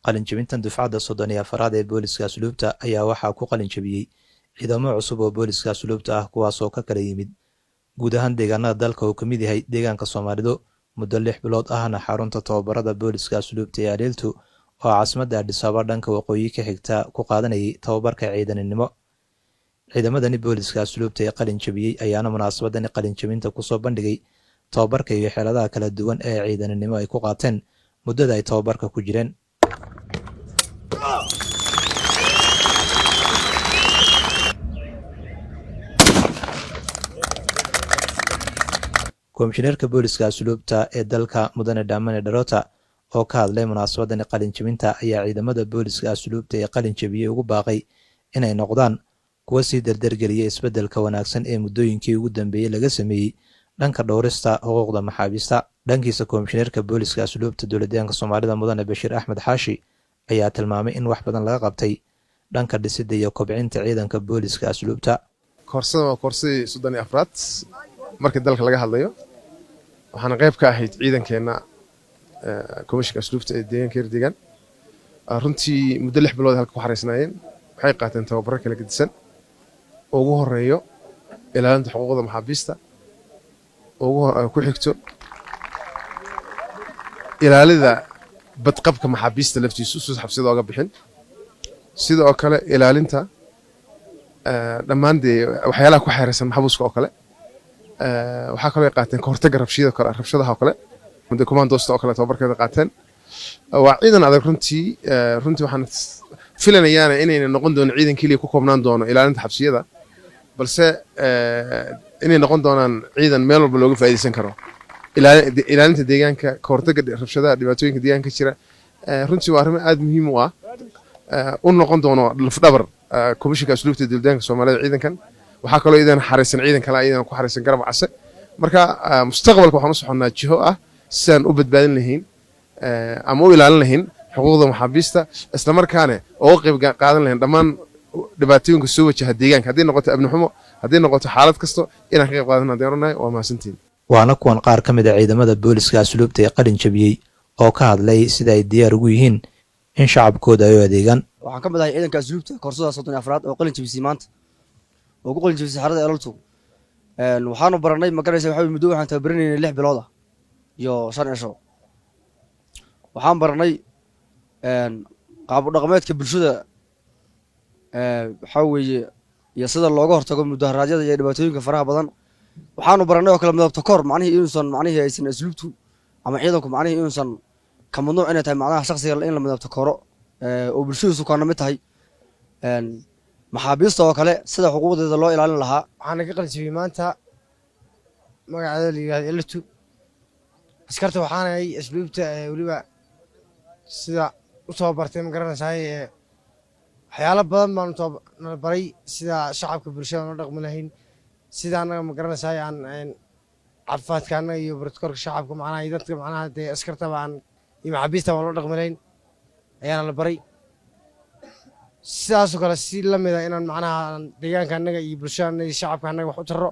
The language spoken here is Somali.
qalinjabintan dufcadda 34aad ee booliska asluubta ayaa waxaa ku qalinjabiyey ciidamo cusub oo booliska asluubta ah kuwaasoo ka kala yimid guud ahaan deegaanada dalka uu ka mid yahay deegaanka Soomaalidu muddo 6 bilood ahna xarunta tababarada booliska asluubta ee Adeeltu oo caasimadda Addis Ababa dhanka waqooyi ka xigta ku qaadanayay tababarka ciidanimo. ciidamadani booliska asluubta ee qalinjabiyey ayaana munaasabadani qalinjabinta kusoo bandhigay tababarka iyo xeeladaha kala duwan ee ciidanimo ay ku qaateen muddada ay tababarka ku jireen. komishineerka booliska asluubta ee dalka mudane Dhamane Darota oo ka hadlay munaasabadani qalinjabinta ayaa ciidamada booliska asluubta ee qalinjabiyey ugu baaqay inay noqdaan kuwa sii dardargeliya isbeddelka wanaagsan ee muddooyinkii ugu dambeeyey laga sameeyey dhanka dhowrista xuquuqda maxaabiista. dhankiisa komishineerka booliska asluubta dowladdeegaanka Soomaalida mudane Bashiir Axmed Xaashi ayaa tilmaamay in wax badan laga qabtay dhanka dhisidda iyo kobcinta ciidanka booliska asluubta. koorsada waa koorsadii 34aad markii dalka laga hadlayo waxaana qayb ka ahayd ciidankeena komishinka asluubta ee deegaanka Hiirdegan. runtii muddo 6 bilood halka ku xareysnaayeen waxay qaateen tababaro kala gedisan oo ugu horeeyo ilaalinta xuquuqda maxaabiista oo ku xigto ilaalida badqabka maxaabiista laftiisu soo xabsida uga bixin sidoo kale ilaalinta dhammaan waxyaalaha ku xeeraysan maxbuuska oo kale waxaa kaloo qaateen ka hortagga rabshadaha oo kale muddo commandoosta oo kale tababarkeeda qaateen. waa ciidan adag runtii waxaan filanayaa inayna noqon doono ciidan kaliya ku koobnaan doono ilaalinta xabsiyada balse inay noqon doonaan ciidan meel walba looga faa'iideysan karo ilaalinta deegaanka ka hortagga rabshadaha dhibaatooyinka deegaanka jira. runtii waa arrin aad muhiim u ah u noqon doono lafdhabar komishinka asluubta dowladdeegaanka Soomaalida ciidankan waxaa kaloo idan xareysan ciidan kale idan ku xareysan garab case. marka mustaqbalka waxaan u soconaa jiho ah sidaan u badbaadin lahayn ama u ilaalin lahayn xuquuqda maxaabiista isla markaana oo qayb qaadan lahayn dhammaan dhibaatooyinka soo wajaha deegaanka haddii noqoto amni xumo haddii noqoto xaalad kasto inaan ka qayb qaadan doonanahay. waa mahadsantiin. waana kuwan qaar ka mid ah ciidamada booliska asluubta ee qalinjabiyey oo ka hadlay sida ay diyaar ugu yihiin in shacabkooda ay u adeegaan. waxaan ka mid ahay ciidanka asluubta koorsada 34aad oo qalinjabisay maanta oo ku qalinjabisay xarada Adeeltu. waxaanu baranay magaraysa waxa muddo waxaan tababaranaynay 6 bilood ah iyo 5 cisho. waxaan baranay qaab dhaqameedka bulshada waxa weeye iyo sida looga hortago mudaharaadyada iyo dhibaatooyinka faraha badan. waxaanu baranay oo kala midabta koor macnaheedu aysan asluubtu ama ciidanku inuusan ka mamnuuc inay tahay macnaha shakhsiga in la midabta kooro oo bulshadiisu ka mid tahay maxaabiista oo kale sida xuquuqdeeda loo ilaalin lahaa. waxaan ka qalinjabiyey maanta magaceeda la yiraahdo Adeeltu. askarta waxaan ahay asluubta waliba sida u tababartay ma garanaysaa waxyaalo badan baan nala baray sida shacabka bulshada loo dhaqmi lahayn sida anaga ma garanaysaa aan caafimaadka anaga iyo barkoorka shacabka macnaha dadka macnaha dee askarta baan iyo maxaabiista baan loo dhaqmi lahayn ayaana la baray. sidaasoo kale si la mid ah inaan macnaha deegaanka anaga iyo bulshada anaga iyo shacabka anaga wax u taro